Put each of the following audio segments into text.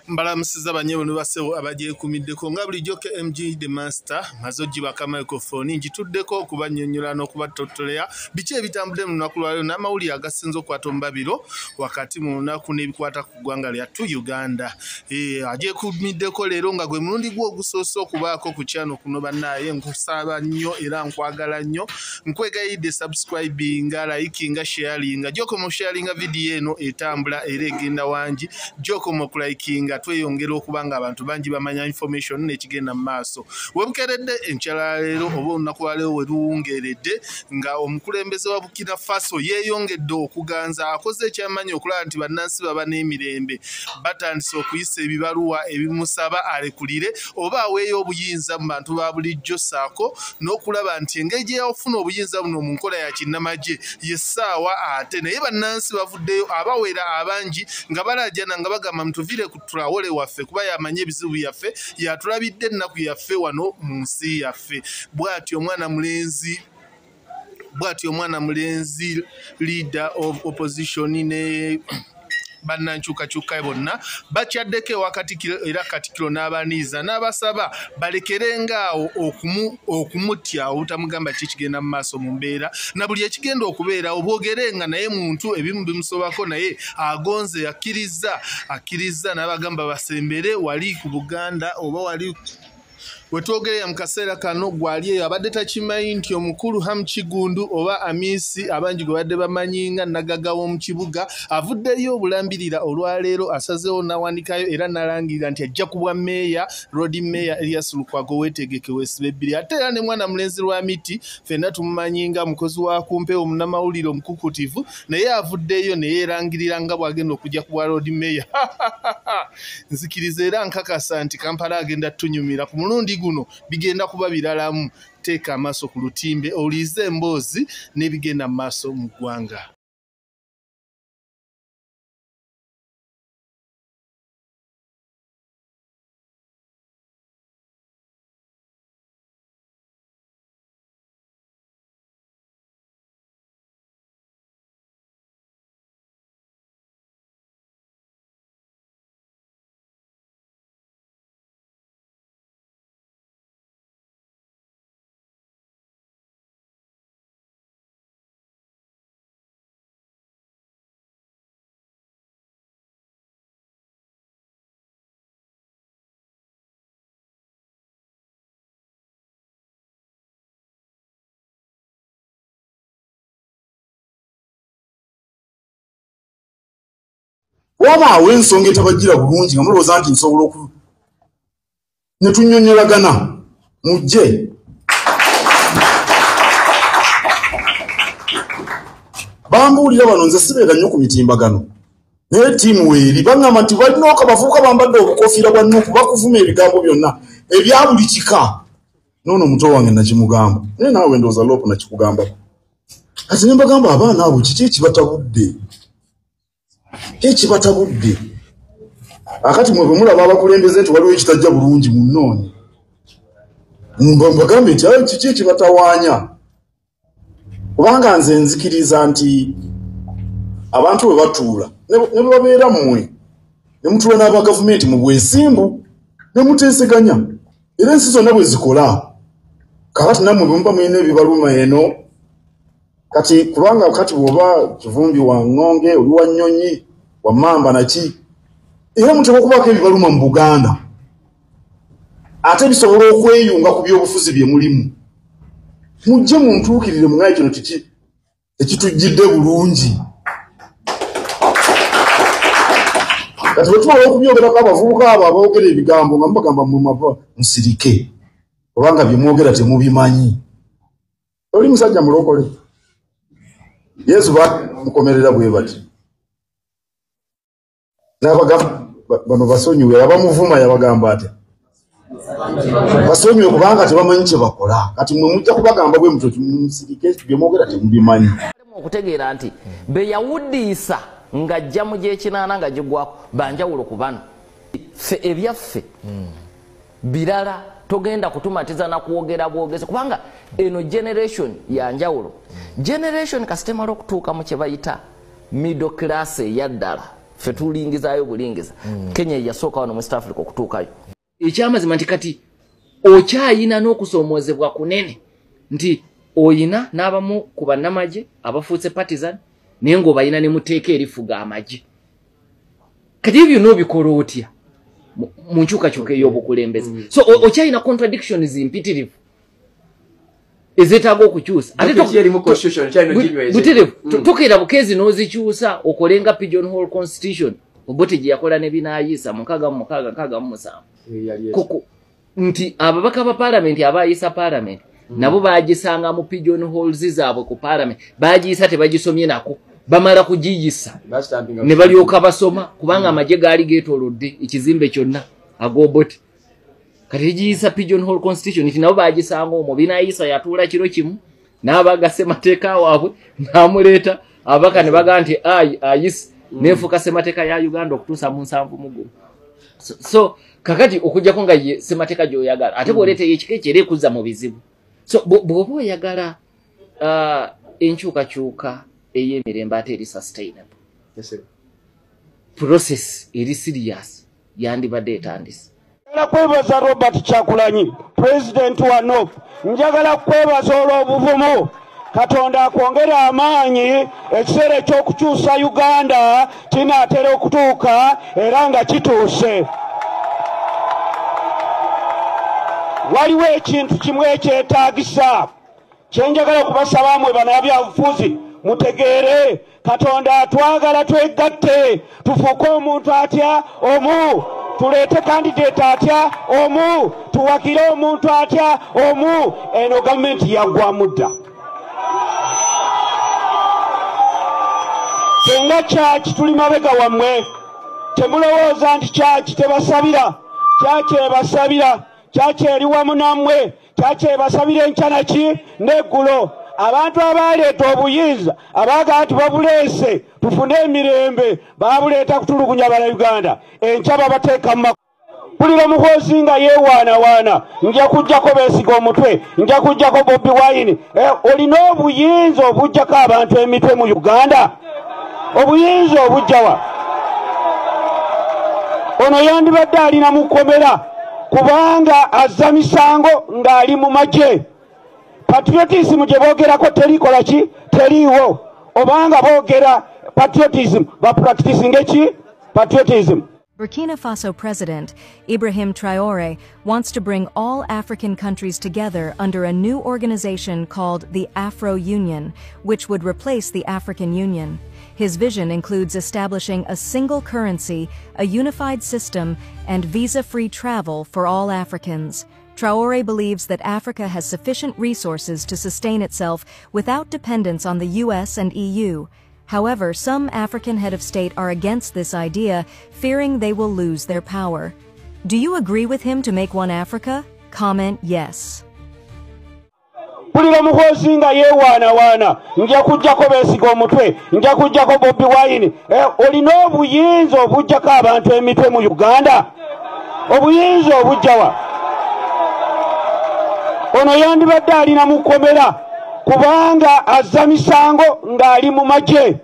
Mbalamusiza banyewe ne basewo abagyekumiddeko nga bulijjo KMG The Master maze ogibaka microphone njituddeko okubannyonnyola n'okubatotolera biki ebitambudde mu lunaku lwaleero n'amawulire agasinze okukwata omubabiro wakati mu lunaku n'ebikwata ku ggwanga lyattu Uganda. Agyekumiddeko leero nga gwe mulundi gwo ogusoose okubaako ku channel kuno bannaye nkusaba nnyo era nkwagala nnyo nkwegayidde subscribinga likinga sharinga gyokoma sharinga video eno etambula era egenda wangi gyokoma okulikinga tweyongera okubanga abantu bangi bamanya information n'ekigenda mu maaso. Webukeredde enkyala leero oba olunaku lwaleero we luwungeredde nga omukulembeze wa Burkina Faso yeeyongedde okuganza akoze ekyamanyi okulaba nti bannansi baba n'emirembe batandise okuyisa ebibaluwa ebimusaba alekulire oba aweeyo obuyinza mu bantu ba bulijjo saako n'okulaba nti engeri gye yafuna obuyinza buno mu nkola ya kinnamagye yessaawa ate naye bannansi bavuddeyo abawera abangi nga balajana nga bagamba mutuvire ku Traore waffe kuba yamanye ebizibu yaffe yatulabidde ennaku yaffe wano mu nsi yaffe. Bw'atyo omwana mulenzi leader of opposition ne bannankyukakyuka bonna bakyaddeko Katikkiro era Katikkiro n'abaniiza n'abasaba balekerengaawo okumutya obutamugamba kikigenda mu maaso mu mbeera na buli ekigenda okubeera obwogerenga naye muntu ebimu bimusobako naye agonze akkiriza n'abagamba basembere wali ku Buganda oba wali wetwogerera mu kaseera kano gwali eyo abadde takimanyi nti omukulu Hamukigundu oba Amisi abangi gwe badde bamanyinga Nagaga w'omu kibuga avuddeyo obulambirira olwaleero asazeewo n'awandikayo era n'alangirira nti ajja kubwa meeya road meeya Elias Lukwago weetegeke weesibe ebbiri ate era ne mwana mulenzi lwa miti ffenna tumumanyinga mukozi wa kumpe omunnamawulire omukukutivu naye avuddeyo ne yeerangirira nga bw'agenda okujja kubwa road meeya nzikiriza era nkakasa nti Kampala agenda tunyumira ku mulundi guno bigenda kuba biralamu. Teeka amaaso ku lutimbe olize emboozi n'ebigenda mu maaso mu ggwanga. Waba wensonga etabagira bulungi nga mulowooza nti nsobola ne tunnyonnyolagana mujje bambuulira bano nze sibeera nnyo ku mitimbagano naye ttiimu weeri baŋŋamba nti balinooka bavubuka bambadde obukofiira bwa Nuupu bakuvuma ebigambo byonna ebya buli kika noono omuto wange nakimugamba naye naawe ndowooza Loopu nakikugamba kati ne mbagamba abaana abo kiki ekibatabudde ekibatabudde akati mwe bwe mulaba abakulembeze nti waliwo ekitajja bulungi munnoonye mbagambe nti ayo kiki ekibatawaanya kubanga nze nzikiriza nti abantu bwe batuula ne bwe babeera mmwe ne mutuula n'aba gavumenti mu bwesimbu ne muteeseganya era ensi zonna bwe zikola kakati nammwe bwe muba mulina ebibaluma eno kati kubanga kati bw'oba Kivumbi wa Ngonge oli wa Nnyonyi wa Mamba naki era mutera okubaako ebibaluma mu Buganda ate bisobola okweyunga ku byobufuzi bye mulimu mujje muntuukirire muŋaye kino kiki ekitujjidde bulungi kati bwe tumala okubyogerako abavubuka abo aboogera ebigambo nga mubagamba mumava musirike kubanga bye mwogera temubimanyi oli musajja mulokole Yesu bamukomerera bwe bati bano basonyiwe abamuvuma yabagamba ate basonyiwe kubanga tebamanyi kye bakola kati mwe mujja kubagamba bwe mutyo musirike bye mwogera temubimanyi okutegeera nti be yawudiisa ng'ajja mu gy'ekinaana nga gigwako banjawulo ku bano ffe ebyaffe birala togenda kutumatiza na kuogera bwogezi kubanga eno generation ya njawulo generation kastemala okutuuka mu kye bayita middle class eyaddala ffe tulingizayo bulingiza Kenya yasooka wano mu East Africa okutuukayo ekyamazima nti kati okyayina n'okusoomozebwa kunene nti oyina n'abamu ku bannamagye abafuuse partisan naye ng'obayina ne muteeka erifuga amagye kati ebyo n'obikola otya mu nkyukakyuka ey'obukulembeze so okyayina contradictions mpitirivu ezeetaaga okukyusa tokeera bukeezi n'ozikyusa okolenga pigeonhole constitution obote gye yakola ne binaayiisa 667 nti ababaka ba parliament abaayisa parliament nabo baagisanga mu pigeonholes zaabwe ku parliament baagiyisa tebagisomye nako bamala kugiyisa ne balyoka basoma kubanga amagye gaali geetoolodde ekizimbe kyonna ag'obote kati egiyisa pigeonhole constitution nti nabo baagisanga omwo binaayiisa yatuula kiro kimu n'abaga ssemateeka waabwe n'amuleeta ababaka ne bagaa nti ayise neefuuka ssemateeka ya Uganda okutuusa mu 7 mugumu so kakati okujjako nga ye ssemateeka gy'oyagala ate bw'oleeta ekika ekyo era ekuzza mu bizibu so bw'oba oyagala enkyukakyuka ey'emirembe ate eri sustainable process eri serious yandibadde etandise njagala kwebaza Robert Kyagulanyi president wa North njagala kwebaza olw'obuvumu Katonda akwongere amaanyi ekiseera eky'okukyusa Uganda kinaatera okutuuka era nga kituuse waliwo ekintu kimu ekyetaagisa kyenjagala okubasaba mmwe bannabyabufuzi mutegeere Katonda atwagala twegatte tufuuke omuntu atya omu tuleete candidate atya omu tuwakire omuntu atya omu eno gavumenti yaggwamu dda senga kyaki tuli mabega wammwe temulowooza nti kyaki tebasabira kyaki ebasabira kyaki eri wamu nammwe kyaki ebasabira enkya ki n'eggulo abantu abaleeta obuyinza abaagaa nti babuleese tufune emirembe baabuleeta kutulugunya Bannayuganda enkya babateeka mu mpulira omuhoozi nga yeewaanawaana nja kujjako Beesiga omutwe nja kujjako Bobi Wine olina obuyinza obujjako abantu emitwe mu Uganda obuyinza obujjawa ono yandibadde alina mu kkomera kubanga azza misango ng'ali mu magye patriotism gye boogerako terikola ki teriiwo obanga boogera patriotism bapracticing eki patriotism. Burkina Faso President Ibrahim Traoré wants to bring all African countries together under a new organization called the Afro-Union, which would replace the African Union. His vision includes establishing a single currency, a unified system, and visa-free travel for all Africans. Traoré believes that Africa has sufficient resources to sustain itself without dependence on the US and EU. However, some African head of state are against this idea, fearing they will lose their power. Do you agree with him to make one Africa? Comment yes. Mpulira omuhoozi nga yeewaanawaana nja kujjako Beesiga omutwe nja kujjako Bobi Wine olina obuyinza obujjako abantu emitwe mu Uganda obuyinza obujjawa ono yandibadde alina mu kkomera kubanga azza misango ng'ali mu magye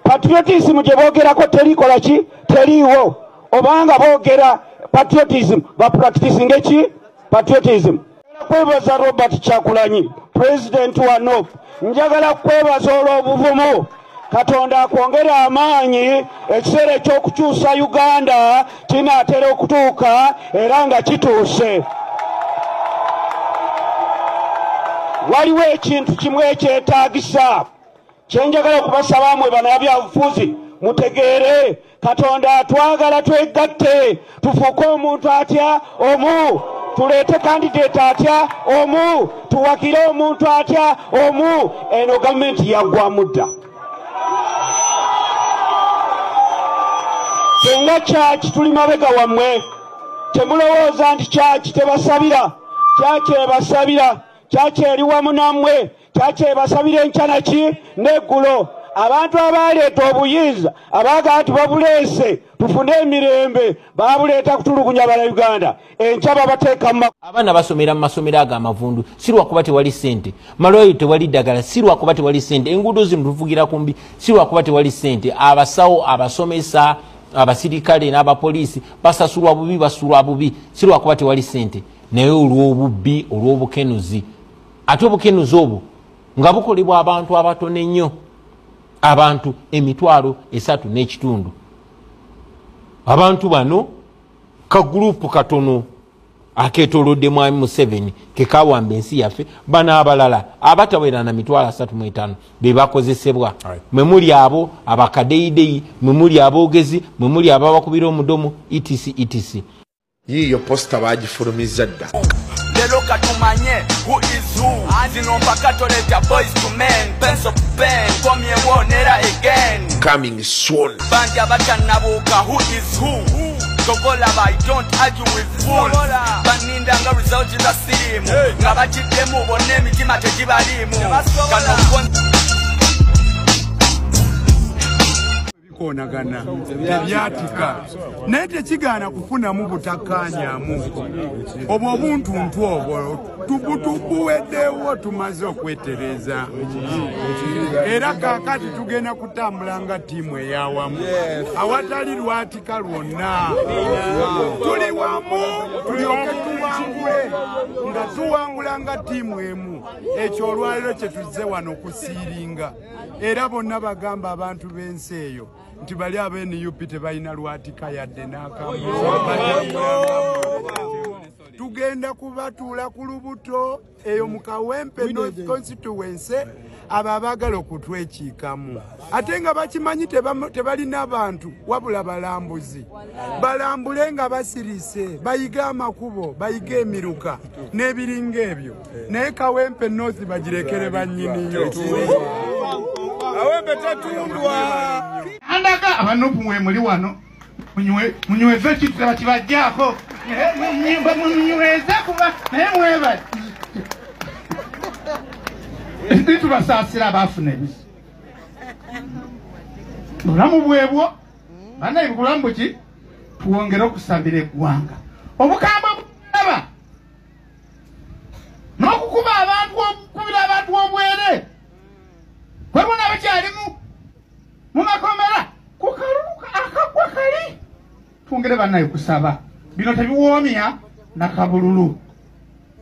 patriotism gye boogerako terikola ki teriiwo obanga boogera patriotism bapracticing eki patriotism. Kwebaza Robert Kyagulanyi president wa North njagala kwebaza olw'obuvumu Katonda akwongere amaanyi ekiseera eky'okukyusa Uganda kinaatera okutuuka era nga kituuse waliwo ekintu kimu ekyetaagisa kyenjagala okubasaba mmwe bannabyabufuzi mutegeere Katonda atwagala twegatte tufuuke omuntu atya omu tuleete candidate atya omu tuwakire omuntu atya omu eno gavumenti yaggwamu dda senga kyaki tuli mabega wammwe temulowooza nti kyaki tebasabira kyaki ebasabira kyaki eri wamu nammwe kyaki ebasabira enkya ki n'eggulo abantu abaleeta obuyinza abaga nti babuleese tufune emirembe babuleeta kutulugunya bala Uganda enkya babateeka mu abaana basomera mu masomero ag'amavundu si lwakuba tewali ssente, malwayo tewali ddagala si lwakuba tewali ssente, enguudo zino tuvugira ku mbi si lwakuba tewali ssente, abasawo abasomesa abasirikale n'abapoliisi basasulwa bubi basulwa bubi si lwakuba tewali ssente, naye olw'obubbi olw'obukenuzi. Ate obukenuzi obwo nga bukolebwa abantu abatono ennyo, abantu 3.3. Abantu bano ka gurupu katono aketolodde mwami Museveni kekawamba ensi yaffe, bana abalala abatawera na 35 be bakozesebwa. Mwe muli abo abakadeyideyi, mwe muli aboogezi, mwe muli ababakubira omudomo etc. Yiyo posta bagifulumiza dda. Lero katumanye who is who. Zino mpaka toleta boys to men. Pencil to pen, komye wonera again. Coming soon. Bandi abatanabuka who is who. Togola I don't argue with fools. Baninda nga result in the sirimu. Nga bachiddemu bonna emitima tegibalimu. Kano konagana tebyatika naye tekigaana kufunamu butakkaanyamu obwo obuntuntu obwo tubuweddewo tumaze okwetereza era kaakati tugenda kutambula nga ttiimu eyawamu awatali lwatika lwonna tuli wamu tulyoke tuwangule nga tuwangula nga ttiimu emu ekyo olwaliro kye tuzze wano okusiiringa era bonna bagamba abantu b'ensi eyo nti bali ab'NUP tebalina lwatika yadde n'akamu tugenda kubatuula ku lubuto eyo mu Kawempe North Constituency abo abaagala okutwekiikamu ate nga bakimanyi tebalina abantu wabula balambuzi balambule nga basirise bayige amakubo bayige emiruka n'ebiringa ebyo naye Kawempe North bagirekere bannyiniyo Kawempe tetundwa andaka abanupu mwe muli wano munyweze kitu kibajjako munyweze kuba naye mwebali ntitubasaasira abaafuna ebisi bulamu bwebwo banaye bulamu buki tuwongere okusabira eggwanga obukambwe bulaba n'okukuba abantu okukubira abantu obwere webona bakyalimu mu makomera kukaluka akagwa kali twongere banaye kusaba bino tebiwoomya nakabululu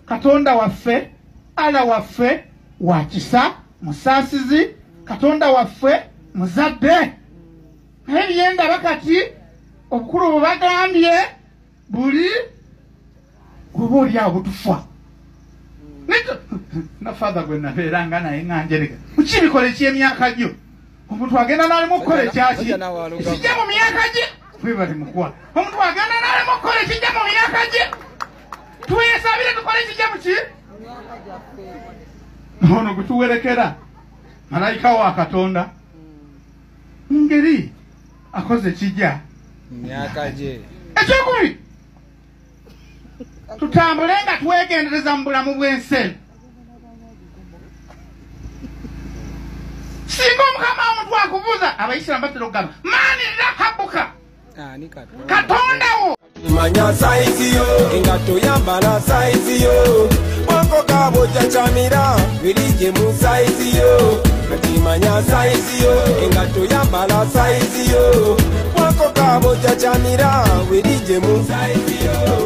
Katonda waffe ala waffe wakisa musaasizi Katonda waffe muzadde naye byenda bakati obukulu bubagambye buli kuba oli awo butufa na father gwe nabeeranga naye nganjereka mukibikola eky'emyaka gyo omuntu agenda n'alimu okukola ekyaki ekijja mu myaka gye webali mukuwa omuntu agenda n'alimu okukola ekijja mu myaka gye twesabire tukole ekijja mu ki ono gwe tuwerekera malayika wa Katonda ngeri akoze ekijja myaka gye ekyokubiri tutambule nga twegendereza mu bulamu bw'ensi singa omukama omuntu akubuuza abayisiraamu batera okugamba maani rahabuka Katonda wo manya saizi yo engato yambala saizi yo wako kabojja chamira birije mu saizi yo kati manya saizi yo engato yambala saizi yo wako kabojja chamira birije mu saizi yo